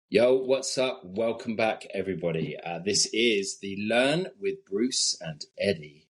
Yo, what's up? Welcome back, everybody. This is the Learn with Bruce and Eddie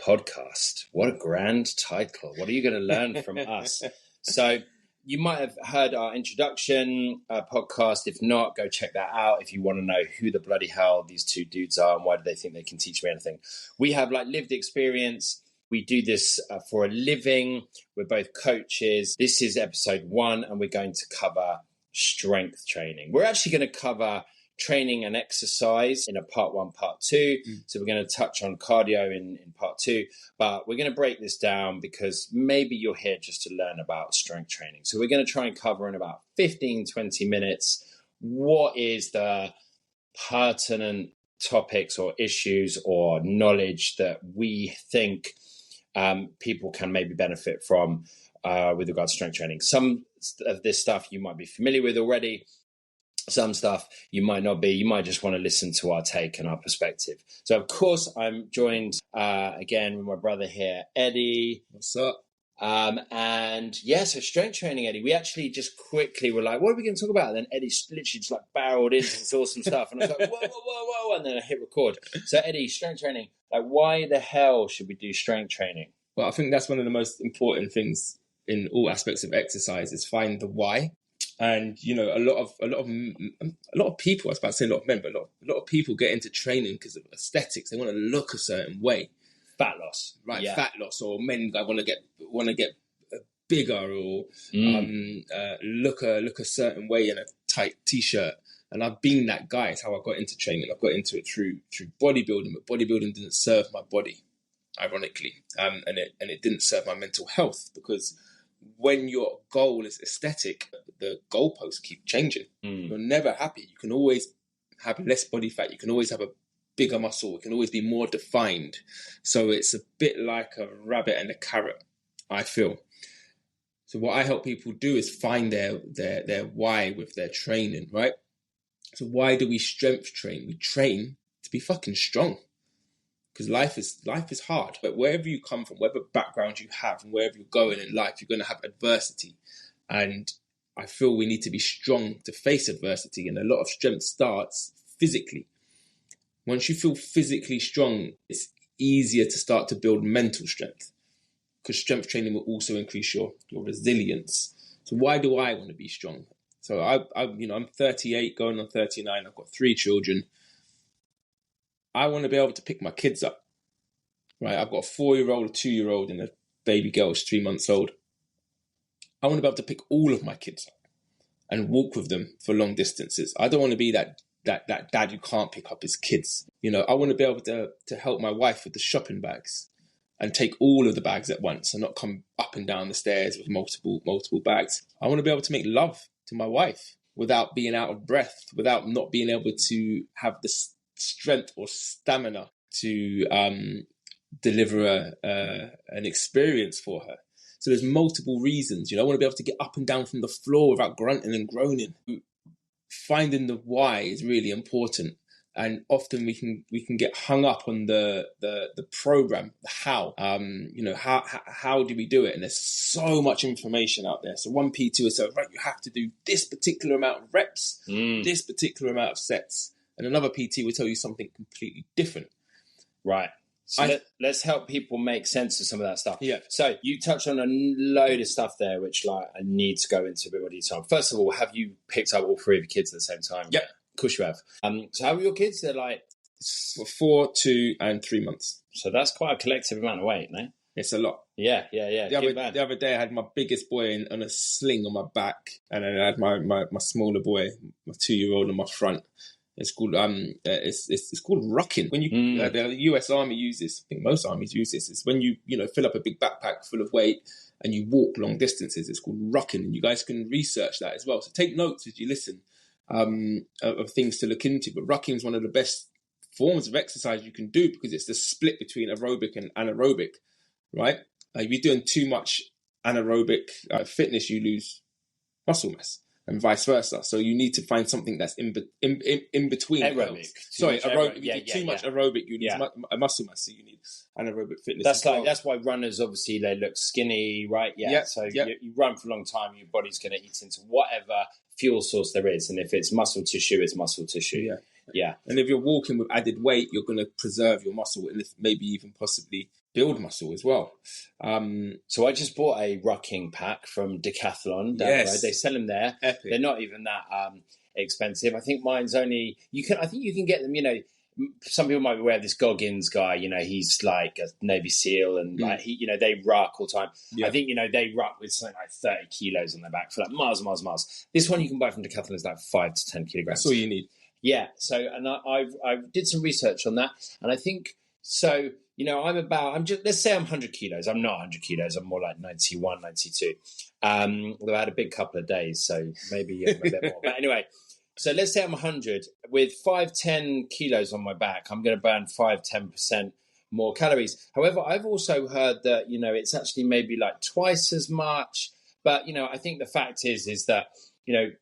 podcast. What a grand title. What are you going to learn from us? So you might have heard our introduction podcast. If not, go check that out if you want to know who the bloody hell these two dudes are and why do they think they can teach me anything. We have lived experience. We do this for a living. We're both coaches. This is episode 1 and we're going to cover strength training. We're actually going to cover training and exercise in a part 1, part 2. So we're going to touch on cardio in part 2, but we're going to break this down because maybe you're here just to learn about strength training. So we're going to try and cover in about 15-20 minutes what is the pertinent topics or issues or knowledge that we think people can maybe benefit from with regards to strength training. Some of this stuff you might be familiar with already. Some stuff you might not be. You might just want to listen to our take and our perspective. So, of course, I'm joined again with my brother here, Eddie. What's up? And yeah, so strength training, Eddie. We actually just quickly were like, what are we going to talk about? And then Eddie literally just barreled into this awesome stuff. And I was like, whoa. And then I hit record. So, Eddie, strength training. Why the hell should we do strength training? Well, I think that's one of the most important things in all aspects of exercise is find the why. And a lot of people, I was about to say a lot of men, but a lot of people get into training because of aesthetics. They want to look a certain way. Fat loss, right? Yeah. Fat loss, or men want to get bigger, or look a certain way in a tight t-shirt. And I've been that guy. It's how I got into training. I got into it through bodybuilding, but bodybuilding didn't serve my body, ironically, and it didn't serve my mental health, because when your goal is aesthetic, the goalposts keep changing. You're never happy. You can always have less body fat. You can always have a bigger muscle. It can always be more defined. So it's a bit like a rabbit and a carrot, I feel. So what I help people do is find their why with their training, right? So why do we strength train? We train to be fucking strong. Because life is hard. But wherever you come from, whatever background you have, and wherever you're going in life, you're going to have adversity. And I feel we need to be strong to face adversity. And a lot of strength starts physically. Once you feel physically strong, it's easier to start to build mental strength. Because strength training will also increase your resilience. So why do I want to be strong? So I'm 38, going on 39. I've got 3 children. I want to be able to pick my kids up, right? I've got a 4-year-old, a 2-year-old, and a baby girl who's 3 months old. I want to be able to pick all of my kids up and walk with them for long distances. I don't want to be that dad who can't pick up his kids. I want to be able to help my wife with the shopping bags and take all of the bags at once and not come up and down the stairs with multiple bags. I want to be able to make love to my wife without being out of breath, without not being able to have this strength or stamina to deliver an experience for her. So there's multiple reasons. I want to be able to get up and down from the floor without grunting and groaning. Finding the why is really important, and often we can get hung up on the program, the how. How do we do it? And there's so much information out there. So one P2 is right, you have to do this particular amount of reps, this particular amount of sets. And another PT will tell you something completely different. Right. So let's help people make sense of some of that stuff. Yeah. So you touched on a load of stuff there, which I need to go into a bit more detail. First of all, have you picked up all 3 of your kids at the same time? Yeah. Of course you have. So how are your kids? They're 4, 2, and 3 months. So that's quite a collective amount of weight, no? It's a lot. Yeah. The other day I had my biggest boy on a sling on my back, and then I had my smaller boy, my 2-year-old, on my front. It's called it's called rocking. When you the US Army uses, I think most armies use this. It's when you fill up a big backpack full of weight and you walk long distances. It's called rocking, and you guys can research that as well. So take notes as you listen of things to look into. But rocking is one of the best forms of exercise you can do because it's the split between aerobic and anaerobic, right? If you're doing too much anaerobic fitness, you lose muscle mass. and vice versa. So you need to find something that's in between. Aerobic. Sorry, aerobic. Yeah, Too much aerobic, you need a muscle mass. So you need anaerobic fitness. That's why runners, obviously, they look skinny, right? Yeah. So you run for a long time, your body's going to eat into whatever fuel source there is, and if it's muscle tissue, it's muscle tissue. Yeah. And if you're walking with added weight, you're going to preserve your muscle, and maybe even possibly build muscle as well. So I just bought a rucking pack from Decathlon. Yes. They sell them there. Epic. They're not even that expensive. I think mine's only. I think you can get them. Some people might be aware of this Goggins guy. He's like a Navy SEAL, and like they ruck all the time. Yeah. I think they ruck with something like 30 kilos on their back for like miles. This one you can buy from Decathlon is like 5 to 10 kilograms. That's all you need. Yeah. So, and I did some research on that, and I think so. Let's say I'm 100 kilos. I'm not 100 kilos. I'm more like 91, 92. Although I had a big couple of days, so maybe a bit more. But anyway, so let's say I'm 100 with 5-10 kilos on my back. I'm going to burn 5-10% more calories. However, I've also heard that it's actually maybe like twice as much. But I think the fact is that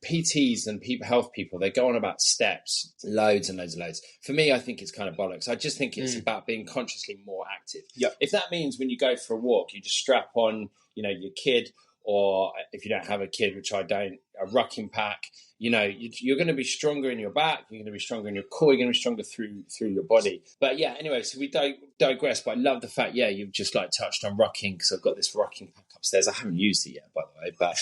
PTs and health people, they go on about steps, loads and loads and loads. For me, I think it's kind of bollocks. I just think it's about being consciously more active. Yep. If that means when you go for a walk, you just strap on, your kid, or if you don't have a kid, which I don't, a rucking pack, you're going to be stronger in your back, you're going to be stronger in your core, you're going to be stronger through your body. But yeah, anyway, so we digress, but I love the fact, you've just like touched on rucking, because I've got this rucking pack upstairs. I haven't used it yet, by the way, but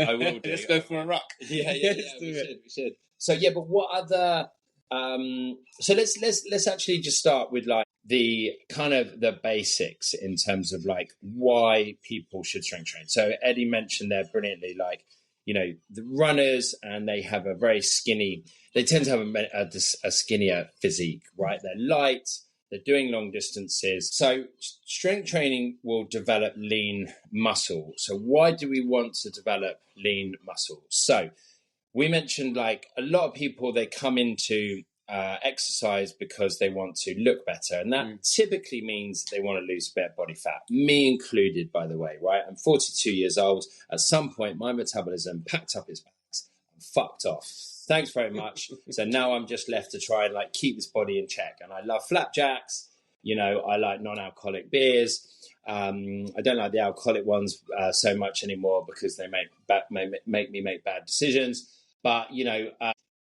I will do. Let's go for a ruck. Yeah, we should. So yeah, but what other? So let's actually just start with like the kind of the basics in terms of like why people should strength train. So Eddie mentioned there brilliantly, like the runners, and they have a very skinny. They tend to have a skinnier physique, right? They're light. They're doing long distances. So strength training will develop lean muscle. So why do we want to develop lean muscle? So we mentioned like a lot of people, they come into exercise because they want to look better. And that typically means they want to lose a bit of body fat, me included, by the way, right? I'm 42 years old. At some point, my metabolism packed up its bags and fucked off. Thanks very much. So now I'm just left to try and like keep this body in check. And I love flapjacks. I like non-alcoholic beers. I don't like the alcoholic ones so much anymore because they make me make bad decisions. But,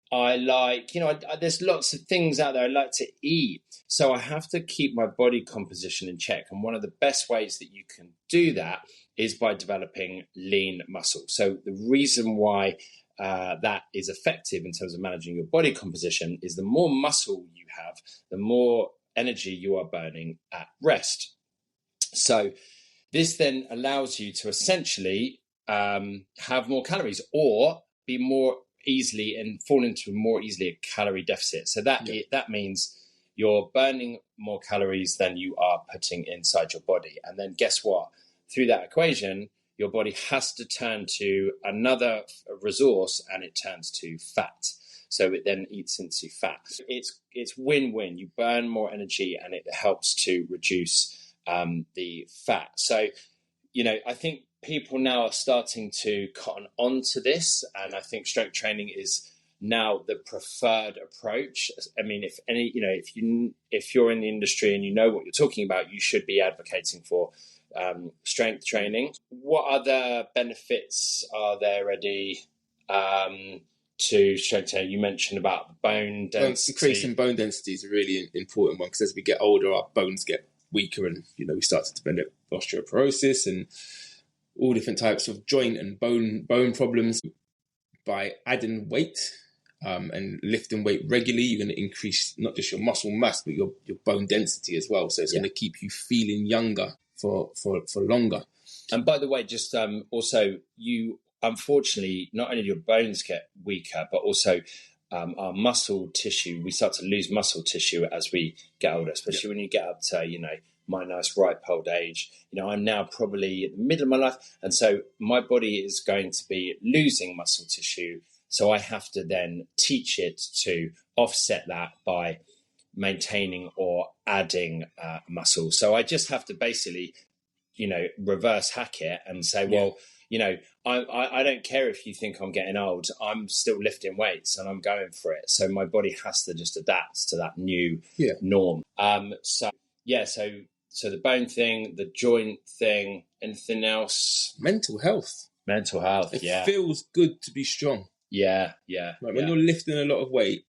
I like, there's lots of things out there I like to eat. So I have to keep my body composition in check. And one of the best ways that you can do that is by developing lean muscle. So the reason why that is effective in terms of managing your body composition is the more muscle you have, the more energy you are burning at rest. So this then allows you to essentially have more calories or be more easily and fall into more easily a calorie deficit. So that means you're burning more calories than you are putting inside your body. And then guess what? Through that equation, your body has to turn to another resource, and it turns to fat. So it then eats into fat. It's win-win. You burn more energy, and it helps to reduce the fat. So, I think people now are starting to cotton on to this, and I think strength training is now the preferred approach. I mean, if you're in the industry and you know what you're talking about, you should be advocating for strength training. What other benefits are there, Eddie, to strength training? You mentioned about bone density. Increasing bone density is a really important one, because as we get older, our bones get weaker, and we start to develop osteoporosis and all different types of joint and bone problems. By adding weight and lifting weight regularly, you're going to increase not just your muscle mass, but your bone density as well. So it's going to keep you feeling younger for longer. And by the way, just also, you unfortunately, not only do your bones get weaker, but also our muscle tissue, we start to lose muscle tissue as we get older, especially when you get up to, my nice ripe old age. I'm now probably in the middle of my life. And so my body is going to be losing muscle tissue. So I have to then teach it to offset that by maintaining or adding muscle. So I just have to basically, reverse hack it and say, well, I don't care if you think I'm getting old. I'm still lifting weights and I'm going for it. So my body has to just adapt to that new norm. So the bone thing, the joint thing, anything else? Mental health. It feels good to be strong. Yeah. When you're lifting a lot of weight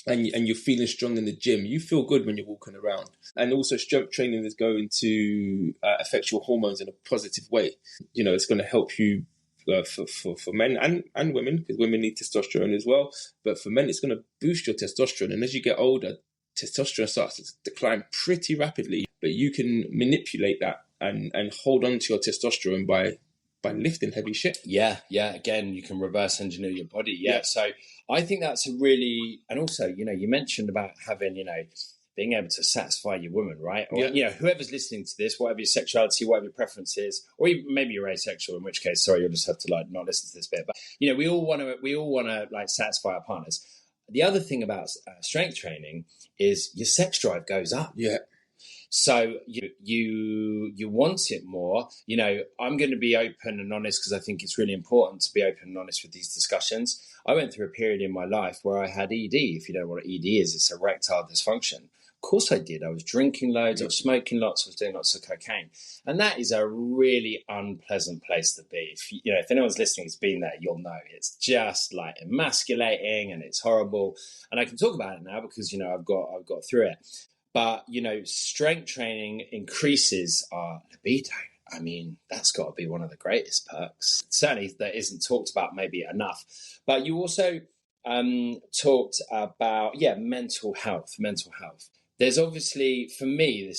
and you're feeling strong in the gym, you feel good when you're walking around. And also strength training is going to affect your hormones in a positive way. It's going to help you for men and women, because women need testosterone as well. But for men, it's going to boost your testosterone. And as you get older, testosterone starts to decline pretty rapidly. But you can manipulate that and hold on to your testosterone by lifting heavy shit. Yeah. Again, you can reverse engineer your body. Yeah. So I think that's a really, and also, you mentioned about having, being able to satisfy your woman, right? Or, whoever's listening to this, whatever your sexuality, whatever your preference is, or even maybe you're asexual, in which case, sorry, you'll just have to not listen to this bit. But, we all want to satisfy our partners. The other thing about strength training is your sex drive goes up. Yeah. So you want it more. I'm going to be open and honest because I think it's really important to be open and honest with these discussions. I went through a period in my life where I had ED. If you don't know what ED is, it's erectile dysfunction. Of course I did. I was drinking loads. I was smoking lots. I was doing lots of cocaine. And that is a really unpleasant place to be. If anyone's listening who's been there, you'll know. It's just like emasculating and it's horrible. And I can talk about it now because, I've got through it. But, strength training increases our libido. I mean, that's got to be one of the greatest perks. Certainly that isn't talked about maybe enough. But you also talked about, mental health. There's obviously, for me,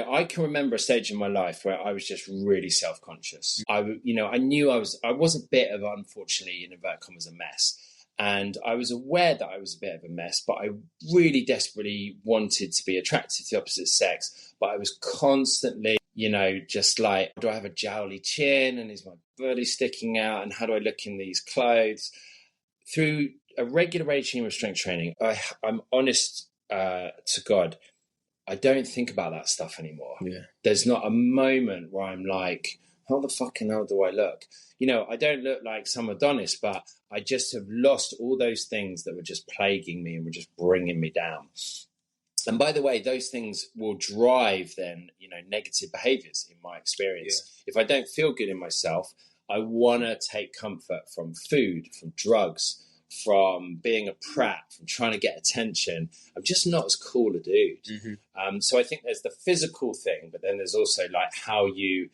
I can remember a stage in my life where I was just really self-conscious. I knew I was a bit of, unfortunately, in inverted commas, a mess. And I was aware that I was a bit of a mess, but I really desperately wanted to be attracted to the opposite sex. But I was constantly, just like, do I have a jowly chin? And is my body sticking out? And how do I look in these clothes? Through a regular regime of strength training, I'm honest to God, I don't think about that stuff anymore. Yeah. There's not a moment where I'm like, how the fucking hell do I look? I don't look like some Adonis, but I just have lost all those things that were just plaguing me and were just bringing me down. And by the way, those things will drive then, negative behaviors in my experience. Yeah. If I don't feel good in myself, I want to take comfort from food, from drugs, from being a prat, from trying to get attention. I'm just not as cool a dude. Mm-hmm. So I think there's the physical thing, but then there's also like how you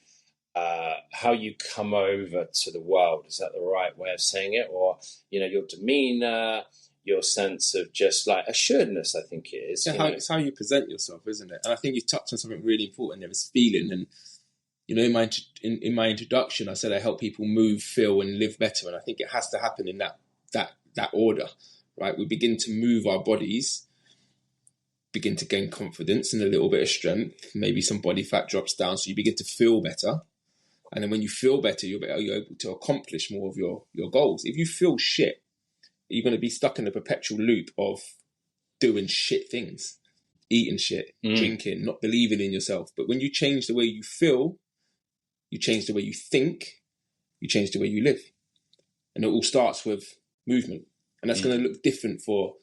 come over to the world. Is that the right way of saying it? Or, your demeanor, your sense of just like assuredness, I think it is. Yeah, it's how you present yourself, isn't it? And I think you touched on something really important there, is feeling. And, in my introduction, I said I help people move, feel and live better. And I think it has to happen in that order, right? We begin to move our bodies, begin to gain confidence and a little bit of strength. Maybe some body fat drops down, so you begin to feel better. And then when you feel better, you're able to accomplish more of your goals. If you feel shit, you're going to be stuck in a perpetual loop of doing shit things, eating shit, drinking, not believing in yourself. But when you change the way you feel, you change the way you think, you change the way you live. And it all starts with movement. And that's going to look different for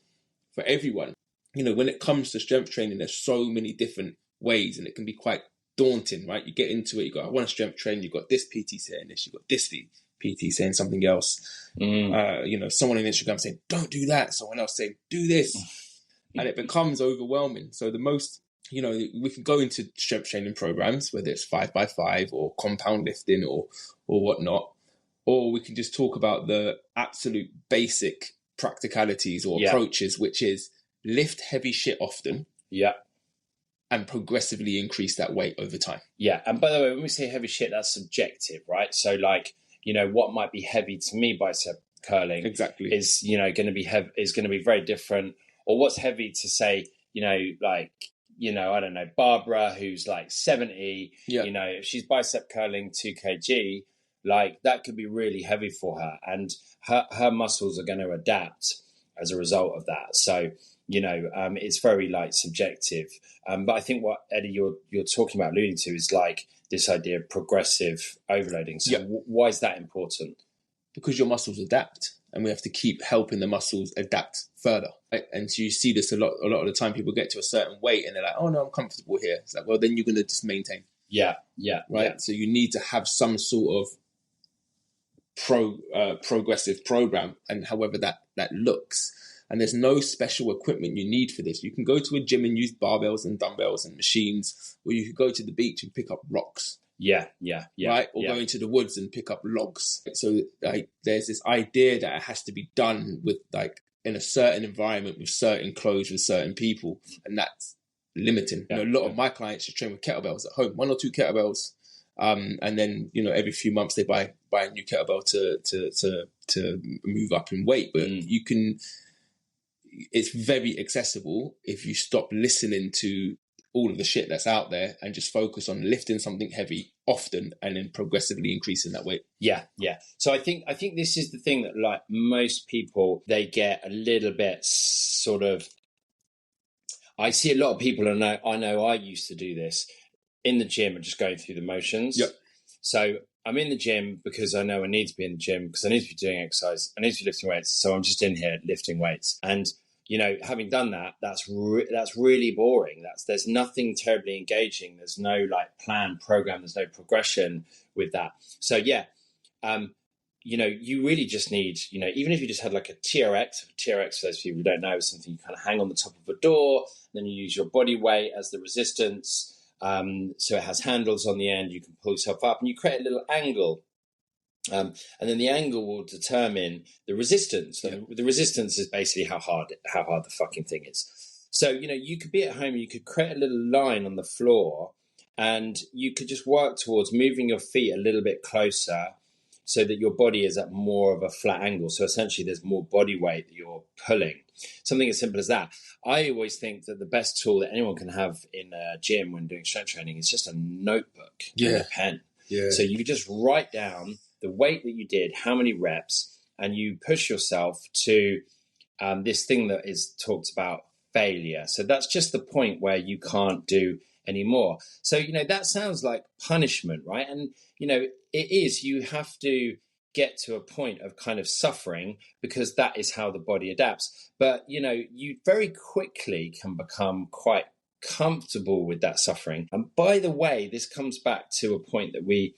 everyone. When it comes to strength training, there's so many different ways and it can be quite daunting, right? You get into it, you go, I want to strength train, you've got this PT saying this, you've got this PT saying something else. Someone on Instagram saying, don't do that. Someone else saying, do this. And it becomes overwhelming. So the most, we can go into strength training programs, whether it's 5x5 or compound lifting or whatnot, or we can just talk about the absolute basic practicalities or approaches, which is lift heavy shit often. Yeah. And progressively increase that weight over time. Yeah. And by the way, when we say heavy shit, that's subjective, right? So like, what might be heavy to me, bicep curling, exactly, is, going to be is going to be very different. Or what's heavy to say, I don't know, Barbara, who's like 70, if she's bicep curling 2 kg, like that could be really heavy for her. And her muscles are going to adapt as a result of that. So, It's very like subjective. But I think what Eddie you're talking about, alluding to, is like this idea of progressive overloading. So why is that important? Because your muscles adapt, and we have to keep helping the muscles adapt further. Right? And so you see this a lot of the time. People get to a certain weight and they're like, "Oh no, I'm comfortable here." It's like, well, then you're going to just maintain. Yeah. Right. Yeah. So you need to have some sort of progressive program, and however that looks. And there's no special equipment you need for this. You can go to a gym and use barbells and dumbbells and machines, or you could go to the beach and pick up rocks. Yeah. Right? Or go into the woods and pick up logs. So like, there's this idea that it has to be done with like in a certain environment with certain clothes with certain people, and that's limiting. A lot of my clients should train with kettlebells at home, 1 or 2 kettlebells, and then every few months they buy a new kettlebell to move up in weight. But you can. It's very accessible if you stop listening to all of the shit that's out there and just focus on lifting something heavy often and then progressively increasing that weight. Yeah. So I think this is the thing that like most people, they get a little bit sort of. I see a lot of people, and I know I used to do this in the gym and just going through the motions. Yep. So I'm in the gym because I know I need to be in the gym because I need to be doing exercise. I need to be lifting weights. So I'm just in here lifting weights. And, having done that, that's really boring. There's nothing terribly engaging. There's no like plan, program. There's no progression with that. So yeah, you really just need, even if you just had like a TRX, for those people who don't know, is something you kind of hang on the top of a door, then you use your body weight as the resistance. So it has handles on the end. You can pull yourself up and you create a little angle. And then the angle will determine the resistance. Yeah. The resistance is basically how hard the fucking thing is. So, you could be at home and you could create a little line on the floor and you could just work towards moving your feet a little bit closer so that your body is at more of a flat angle. So essentially there's more body weight that you're pulling. Something as simple as that. I always think that the best tool that anyone can have in a gym when doing strength training is just a notebook and a pen. Yeah. So you just write down the weight that you did, how many reps, and you push yourself to this thing that is talked about, failure. So that's just the point where you can't do anymore. So, that sounds like punishment, right? And, it is. You have to get to a point of kind of suffering because that is how the body adapts. But, you very quickly can become quite comfortable with that suffering. And by the way, this comes back to a point that we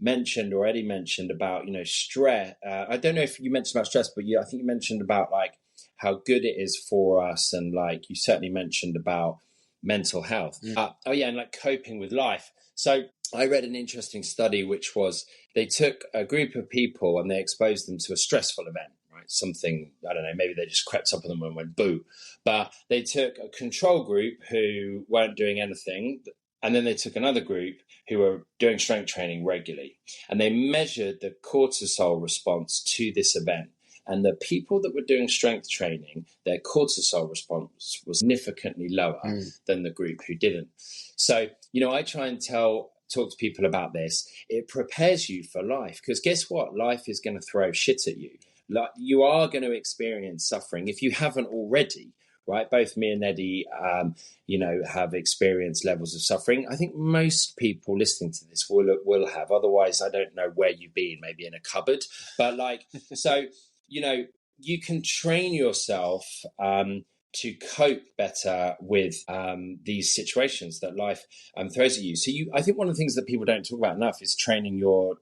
already mentioned about, stress. I don't know if you mentioned about stress, but I think you mentioned about like how good it is for us. And like, you certainly mentioned about mental health. And like coping with life. So I read an interesting study, which was they took a group of people and they exposed them to a stressful event, right? Something, I don't know, maybe they just crept up on them and went boo. But they took a control group who weren't doing anything. And then they took another group who were doing strength training regularly. And they measured the cortisol response to this event. And the people that were doing strength training, their cortisol response was significantly lower than the group who didn't. So, I try and talk to people about this. It prepares you for life because guess what? Life is going to throw shit at you. Like, you are going to experience suffering if you haven't already. Right, both me and Eddie, have experienced levels of suffering. I think most people listening to this will have. Otherwise, I don't know where you've been. Maybe in a cupboard. But so you can train yourself to cope better with these situations that life throws at you. So I think one of the things that people don't talk about enough is training your,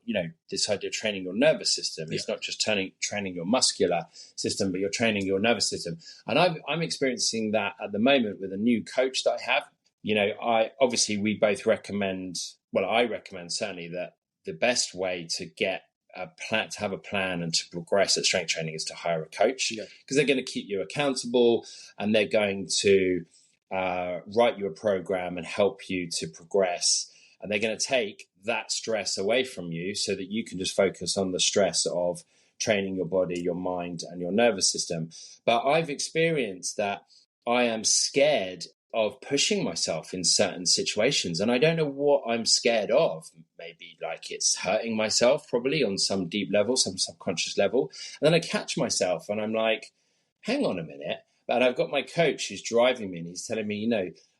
this idea of training your nervous system. It's not just training your muscular system, but you're training your nervous system. And I'm experiencing that at the moment with a new coach that I have. We both recommend, I recommend certainly that the best way to get to have a plan and to progress at strength training is to hire a coach because they're going to keep you accountable and they're going to write you a program and help you to progress, and they're going to take that stress away from you so that you can just focus on the stress of training your body, your mind, and your nervous system. But I've experienced that I am scared of pushing myself in certain situations, and I don't know what I'm scared of. Maybe like it's hurting myself, probably on some deep level, some subconscious level. And then I catch myself and I'm like, hang on a minute, And I've got my coach who's driving me, and he's telling me,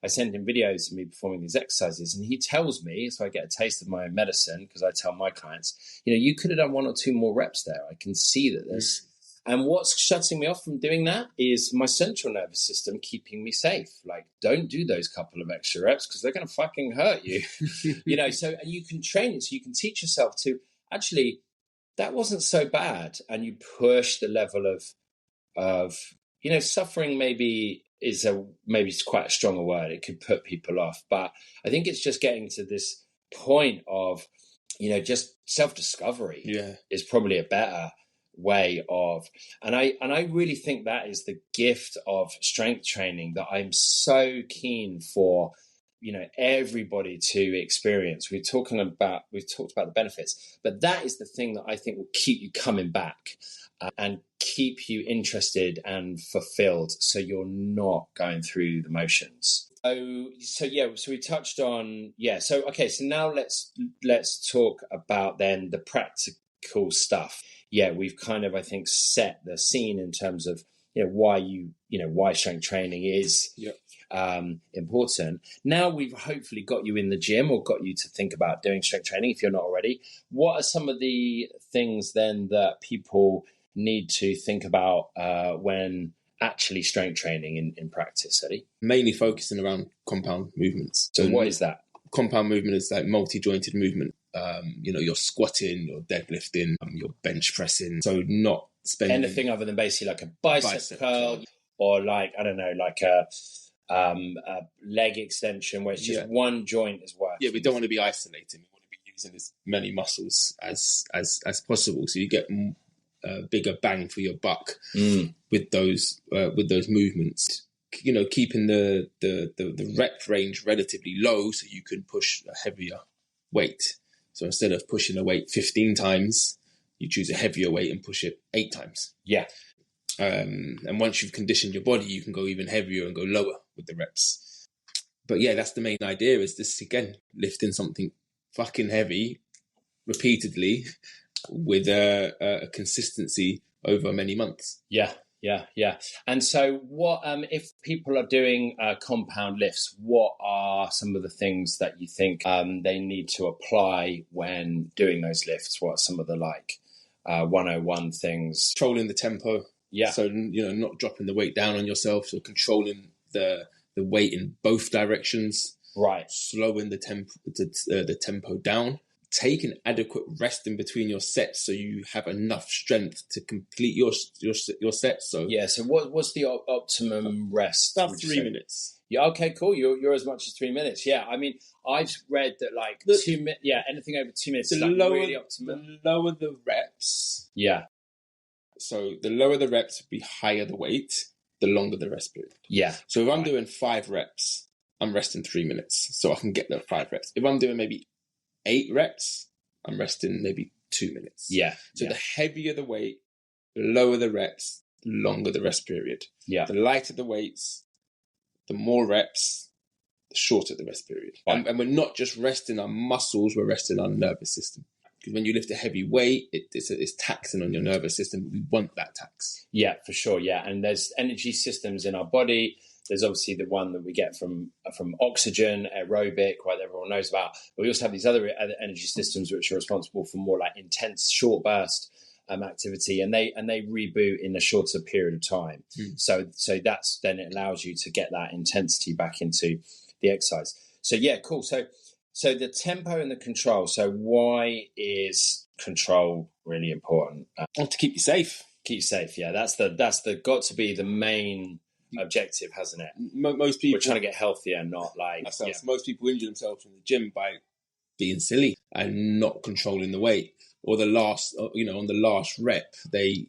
I send him videos of me performing these exercises, and he tells me, so I get a taste of my own medicine, because I tell my clients, you could have done 1 or 2 more reps there. I can see that there's, and what's shutting me off from doing that is my central nervous system keeping me safe. Like, don't do those couple of extra reps because they're going to fucking hurt you. So you can train it. So you can teach yourself to actually, that wasn't so bad. And you push the level of suffering maybe it's quite a stronger word. It could put people off. But I think it's just getting to this point of, just self-discovery is probably a better way of, and I really think that is the gift of strength training that I'm so keen for everybody to experience. We've talked about the benefits, but that is the thing that I think will keep you coming back and keep you interested and fulfilled, so you're not going through the motions. So we touched on so now let's talk about then the practical stuff. We've kind of, I think, set the scene in terms of why strength training is important. Now we've hopefully got you in the gym or got you to think about doing strength training if you're not already. What are some of the things then that people need to think about when actually strength training in practice, Eddie? Mainly focusing around compound movements. So what is that? Compound movement is like multi-jointed movement. You're squatting, you're deadlifting, you're bench pressing. So not spending anything other than basically like a bicep curl or like, I don't know, like a leg extension where it's just one joint is working. Yeah, we don't want to be isolating. We want to be using as many muscles as possible, so you get a bigger bang for your buck with those movements. Keeping the rep range relatively low so you can push a heavier weight. So instead of pushing a weight 15 times, you choose a heavier weight and push it 8 times. Yeah. And once you've conditioned your body, you can go even heavier and go lower with the reps. But that's the main idea, is this, again, lifting something fucking heavy repeatedly with a consistency over many months. Yeah. And so what, if people are doing compound lifts, what are some of the things that you think they need to apply when doing those lifts? What are some of the 101 things? Controlling the tempo. Yeah. So, not dropping the weight down on yourself. So controlling the weight in both directions. Right. Slowing the tempo down. Taking adequate rest in between your sets so you have enough strength to complete your sets. So so what's the optimum rest? About 3 minutes. Yeah, okay, cool. You're as much as 3 minutes. Yeah, I mean, I've read that anything over 2 minutes is really optimum. The lower the reps. Yeah. So the lower the reps, the higher the weight, the longer the rest period. Yeah. So if I'm doing 5 reps, I'm resting 3 minutes, so I can get the 5 reps. If I'm doing maybe 8 reps, I'm resting maybe 2 minutes. Yeah. So the heavier the weight, the lower the reps, the longer the rest period. Yeah. The lighter the weights, the more reps, the shorter the rest period. Right. And we're not just resting our muscles, we're resting our nervous system. Because when you lift a heavy weight, it's taxing on your nervous system. We want that tax. Yeah, for sure. Yeah. And there's energy systems in our body. There's obviously the one that we get from oxygen, aerobic, what everyone knows about. But we also have these other energy systems which are responsible for more like intense, short burst activity, and they reboot in a shorter period of time. So that's then it allows you to get that intensity back into the exercise. So yeah, cool. So the tempo and the control. So why is control really important? To keep you safe. Keep you safe. Yeah, that's the got to be the main objective, hasn't it? Most people, we're trying to get healthier, not like ourselves. Yeah. Most people injure themselves in the gym by being silly and not controlling the weight, or the last, on the last rep, they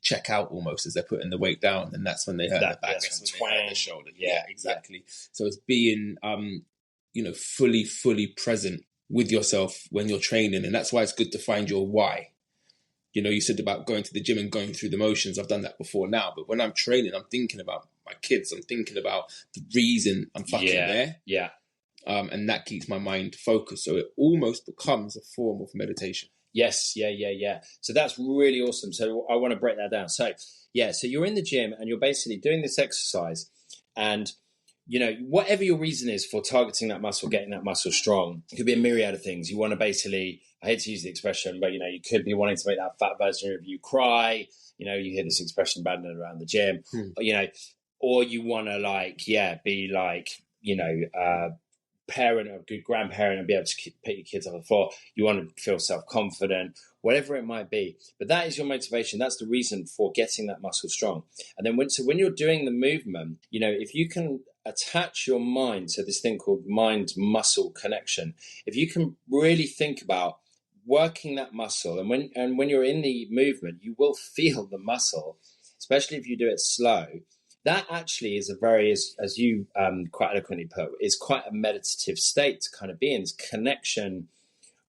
check out almost as they're putting the weight down, and that's when they hurt their back, that's when they hurt their shoulder. Yeah, exactly. Yeah. So it's being, fully present with yourself when you're training, and that's why it's good to find your why. You said about going to the gym and going through the motions. I've done that before now. But when I'm training, I'm thinking about my kids. I'm thinking about the reason I'm fucking there. Yeah. And that keeps my mind focused. So it almost becomes a form of meditation. Yes, yeah. So that's really awesome. So I want to break that down. So yeah, so you're in the gym and you're basically doing this exercise, and whatever your reason is for targeting that muscle, getting that muscle strong, it could be a myriad of things. You want to basically, I hate to use the expression, but you could be wanting to make that fat version of you cry. You hear this expression banded around the gym, or you want to be parent or good grandparent and be able to pick your kids up the floor. You want to feel self-confident, whatever it might be. But that is your motivation. That's the reason for getting that muscle strong. And then when you're doing the movement, if you can attach your mind to this thing called mind-muscle connection, if you can really think about working that muscle, and when you're in the movement, you will feel the muscle, especially if you do it slow. That actually is as you quite eloquently put, is quite a meditative state to kind of be in, this connection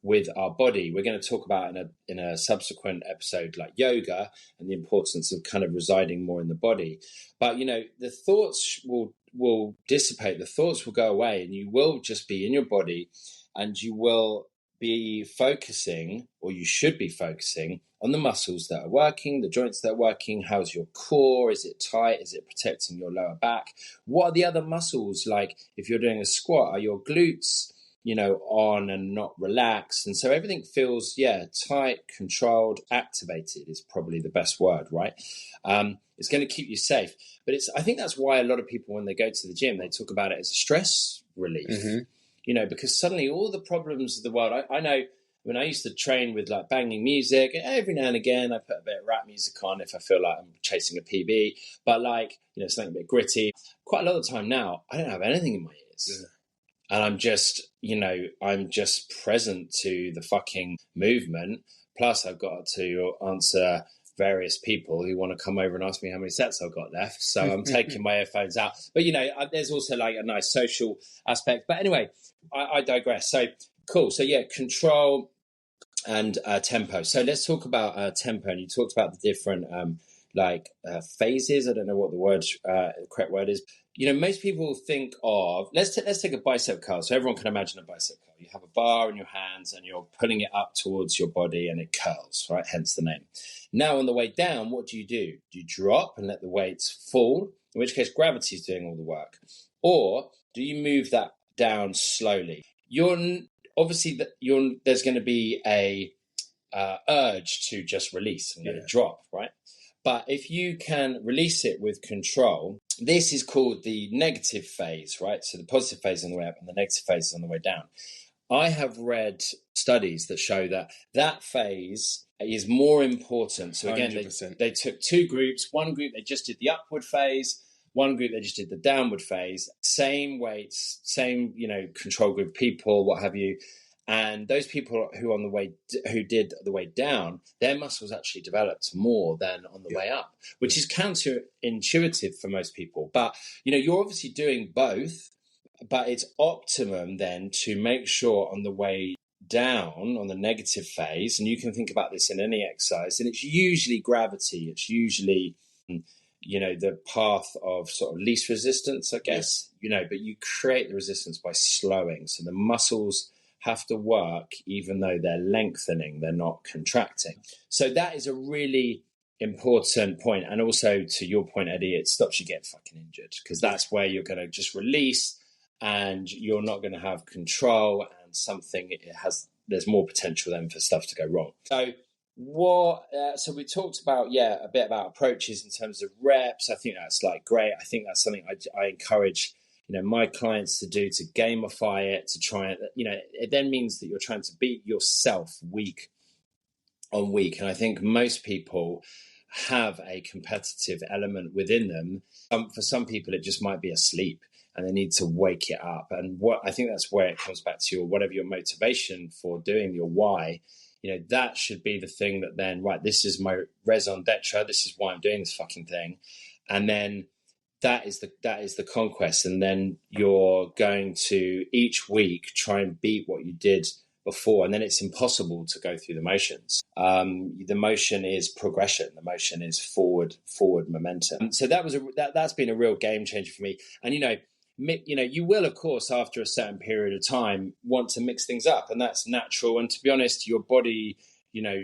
with our body. We're going to talk about in a subsequent episode like yoga and the importance of kind of residing more in the body. But, the thoughts will dissipate, the thoughts will go away, and you will just be in your body, and you will be focusing, or you should be focusing, on the muscles that are working, the joints that are working. How's your core? Is it tight? Is it protecting your lower back? What are the other muscles? Like if you're doing a squat, are your glutes, on and not relaxed? And so everything feels, tight, controlled, activated is probably the best word, right? It's going to keep you safe. But I think that's why a lot of people, when they go to the gym, they talk about it as a stress relief. Mm-hmm. Because suddenly all the problems of the world, I know when I used to train with like banging music, and every now and again I put a bit of rap music on if I feel like I'm chasing a PB, but something a bit gritty. Quite a lot of the time now, I don't have anything in my ears. Yeah. And I'm just present to the fucking movement. Plus I've got to answer various people who want to come over and ask me how many sets I've got left. So I'm taking my earphones out. But, there's also like a nice social aspect. But anyway, I digress. So cool. So control and tempo. So let's talk about tempo. And you talked about the different phases. I don't know what the correct word is. Most people think of, let's take a bicep curl. So everyone can imagine a bicep curl. You have a bar in your hands and you're pulling it up towards your body and it curls, right? Hence the name. Now on the way down, what do? Do you drop and let the weights fall? In which case gravity is doing all the work. Or do you move that down slowly? There's going to be a urge to just release and let it drop, right? But if you can release it with control, this is called the negative phase, right? So the positive phase is on the way up and the negative phase is on the way down. I have read studies that show that phase is more important. So again, they took two groups. One group, they just did the upward phase. One group, they just did the downward phase. Same weights, same, control group people, what have you. And those people who did the way down, their muscles actually developed more than on the way up, which is counterintuitive for most people. But, you're obviously doing both, but it's optimum then to make sure on the way down, on the negative phase, and you can think about this in any exercise, and it's usually gravity, it's usually, the path of sort of least resistance, I guess, but you create the resistance by slowing. So the muscles have to work even though they're lengthening, they're not contracting. So that is a really important point. And also to your point, Eddie, it stops you getting fucking injured, because that's where you're going to just release and you're not going to have control, and there's more potential then for stuff to go wrong. So we talked about, a bit about approaches in terms of reps. I think that's great. I think that's something I encourage my clients to do, to gamify it, to try it. It then means that you're trying to beat yourself week on week. And I think most people have a competitive element within them. For some people, it just might be asleep and they need to wake it up. And I think that's where it comes back to whatever your motivation for doing your why, that should be the thing that then, right, this is my raison d'etre. This is why I'm doing this fucking thing. And then that is the conquest. And then you're going to each week try and beat what you did before. And then it's impossible to go through the motions. The motion is progression. The motion is forward momentum. So that's been a real game changer for me. And, you will, of course, after a certain period of time, want to mix things up, and that's natural. And to be honest, your body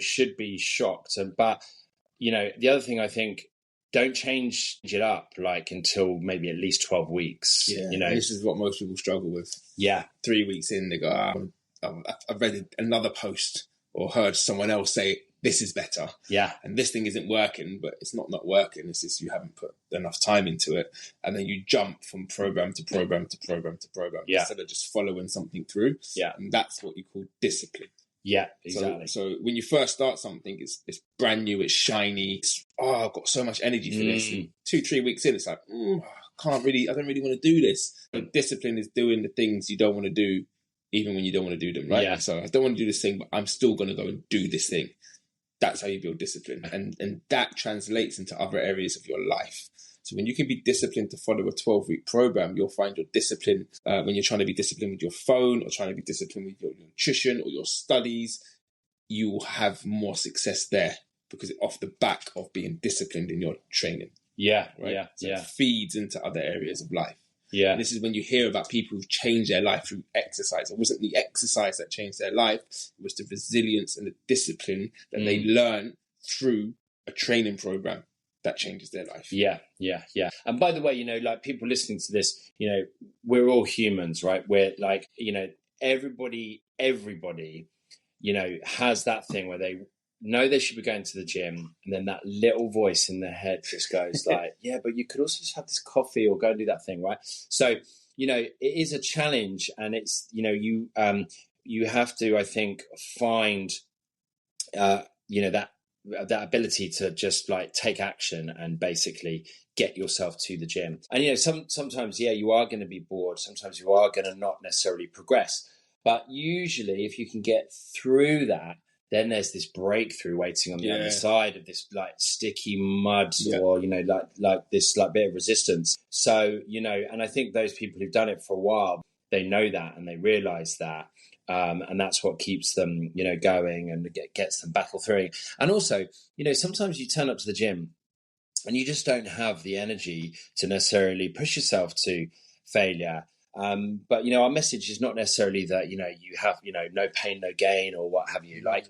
should be shocked. But the other thing I think, don't change it up like until maybe at least 12 weeks. Yeah, this is what most people struggle with. Yeah. 3 weeks in, they go, I've read another post or heard someone else say, this is better. Yeah. And this thing isn't working, but it's not working. It's just you haven't put enough time into it. And then you jump from program to program to program to program instead of just following something through. Yeah. And that's what you call discipline. Yeah, exactly. So when you first start something, it's brand new, it's shiny. I've got so much energy for this. And 2-3 weeks in, it's like, I don't really want to do this. But discipline is doing the things you don't want to do, even when you don't want to do them, right? Yeah. So I don't want to do this thing, but I'm still going to go and do this thing. That's how you build discipline. And that translates into other areas of your life. So when you can be disciplined to follow a 12-week program, you'll find your discipline when you're trying to be disciplined with your phone or trying to be disciplined with your nutrition or your studies, you will have more success there because it's off the back of being disciplined in your training. Yeah, right? yeah, so yeah. It feeds into other areas of life. Yeah. And this is when you hear about people who've changed their life through exercise. It wasn't the exercise that changed their life. It was the resilience and the discipline that they learned through a training program that changes their life. Yeah. And by the way, like people listening to this, we're all humans, right? We're like, everybody, has that thing where they know they should be going to the gym, and then that little voice in their head just goes like, yeah, but you could also just have this coffee or go and do that thing, right? So, it is a challenge, and it's, you have to, I think, find, that ability to just like take action and basically get yourself to the gym. And sometimes you are going to be bored, sometimes you are going to not necessarily progress, but usually if you can get through that, then there's this breakthrough waiting on the other side of this like sticky mud or like this like bit of resistance. So and I think those people who've done it for a while, they know that and they realize that. And that's what keeps them, going and gets them battle through. And also, sometimes you turn up to the gym and you just don't have the energy to necessarily push yourself to failure. But, our message is not necessarily that, you have, no pain, no gain or what have you. Like,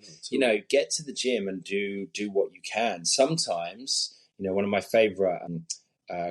get to the gym and do what you can. Sometimes, one of my favorite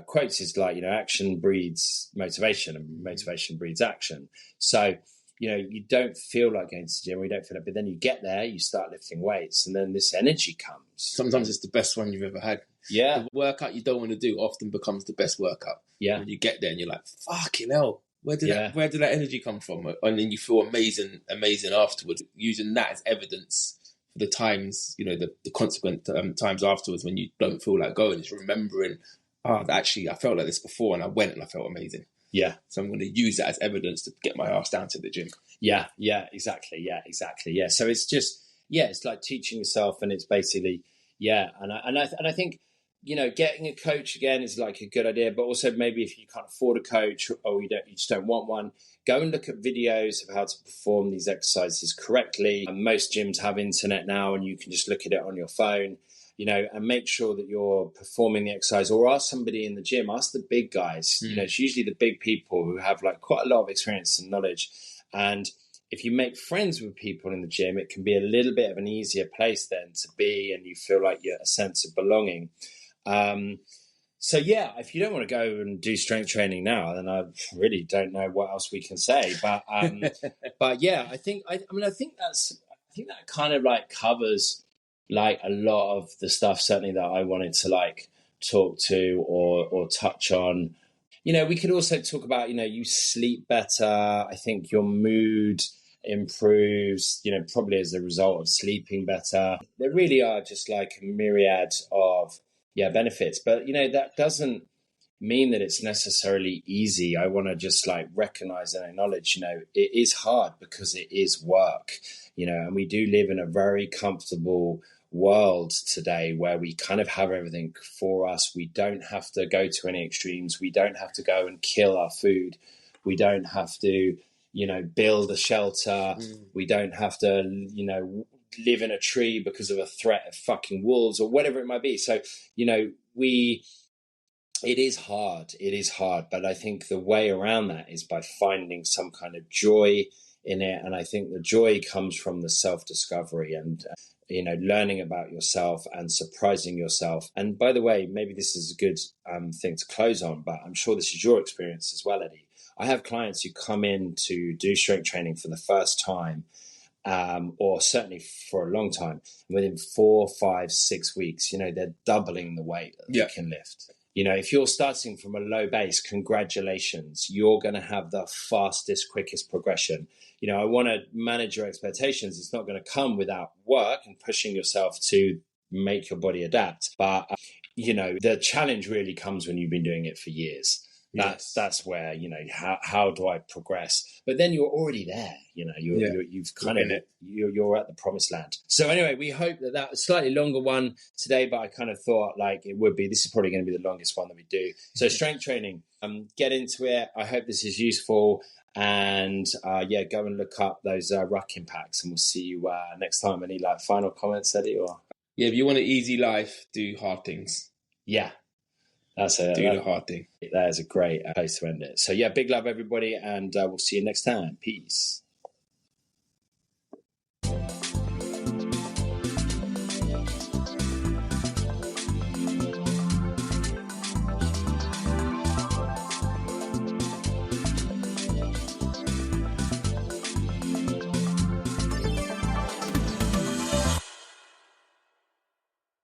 quotes is like, action breeds motivation and motivation breeds action. So, you don't feel like going to the gym, or you don't feel it, but then you get there, you start lifting weights, and then this energy comes. Sometimes it's the best one you've ever had. Yeah. The workout you don't want to do often becomes the best workout. Yeah. When you get there and you're like, fucking hell, where did that energy come from? And then you feel amazing afterwards, using that as evidence for the times, the consequent times afterwards when you don't feel like going. It's remembering, actually, I felt like this before and I went and I felt amazing. Yeah. So I'm going to use that as evidence to get my ass down to the gym. Yeah, exactly. Yeah. So it's just, it's like teaching yourself, and it's basically, And I think, getting a coach again is like a good idea, but also maybe if you can't afford a coach or you just don't want one, go and look at videos of how to perform these exercises correctly. And most gyms have internet now, and you can just look at it on your phone. And make sure that you're performing the exercise, or ask somebody in the gym, ask the big guys. It's usually the big people who have like quite a lot of experience and knowledge. And if you make friends with people in the gym, it can be a little bit of an easier place then to be, and you feel like you're a sense of belonging. So if you don't want to go and do strength training now, then I really don't know what else we can say. But but I think that kind of like covers like a lot of the stuff certainly that I wanted to like talk to or touch on. We could also talk about, you sleep better. I think your mood improves, probably as a result of sleeping better. There really are just like a myriad of benefits, but that doesn't mean that it's necessarily easy. I want to just like recognize and acknowledge, it is hard because it is work, and we do live in a very comfortable world today where we kind of have everything for us. We don't have to go to any extremes. We don't have to go and kill our food. We don't have to, build a shelter. We don't have to, live in a tree because of a threat of fucking wolves or whatever it might be. So, it is hard, but I think the way around that is by finding some kind of joy in it. And I think the joy comes from the self-discovery and, learning about yourself and surprising yourself. And by the way, maybe this is a good thing to close on, but I'm sure this is your experience as well, Eddie. I have clients who come in to do strength training for the first time, or certainly for a long time. And within 4, 5, 6 weeks, they're doubling the weight that they can lift. If you're starting from a low base, congratulations, you're going to have the fastest, quickest progression. I want to manage your expectations. It's not going to come without work and pushing yourself to make your body adapt. But, the challenge really comes when you've been doing it for years. That's where, how do I progress? But then you're already there, you're at the promised land. So anyway, we hope that was a slightly longer one today, but I kind of thought this is probably going to be the longest one that we do. So strength training, get into it. I hope this is useful, and go and look up those ruck impacts, and we'll see you next time. Any final comments, Eddie? Or if you want an easy life, do hard things. Yeah. That's it. Do the hard thing. That is a great place to end it. So big love, everybody, and we'll see you next time. Peace.